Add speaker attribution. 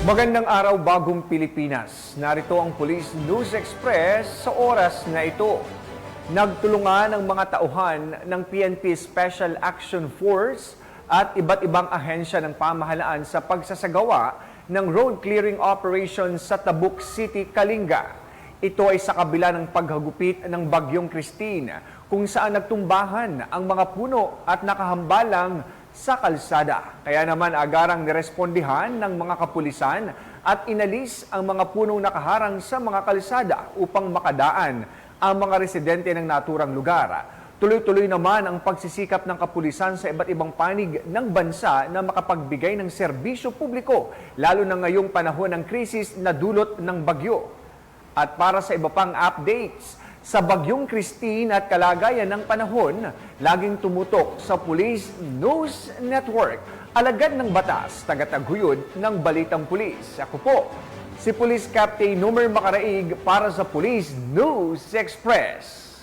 Speaker 1: Magandang araw, bagong Pilipinas. Narito ang Police News Express sa oras na ito. Nagtulungan ang mga tauhan ng PNP Special Action Force at iba't ibang ahensya ng pamahalaan sa pagsasagawa ng road clearing operation sa Tabuk City, Kalinga. Ito ay sa kabila ng paghagupit ng Bagyong Christine, kung saan nagtumbahan ang mga puno at nakahambalang sa kalsada. Kaya naman agarang nirespondihan ng mga kapulisan at inalis ang mga punong nakaharang sa mga kalsada upang makadaan ang mga residente ng naturang lugar. Tuloy-tuloy naman ang pagsisikap ng kapulisan sa iba't ibang panig ng bansa na makapagbigay ng serbisyo publiko, lalo na ngayong panahon ng krisis na dulot ng bagyo. At para sa iba pang updates sa Bagyong Christine at kalagayan ng panahon, laging tumutok sa Police News Network. Alagad ng batas, tagataguyod ng Balitang Pulis. Ako po, si Police Captain Numer Macaraig para sa Police News Express.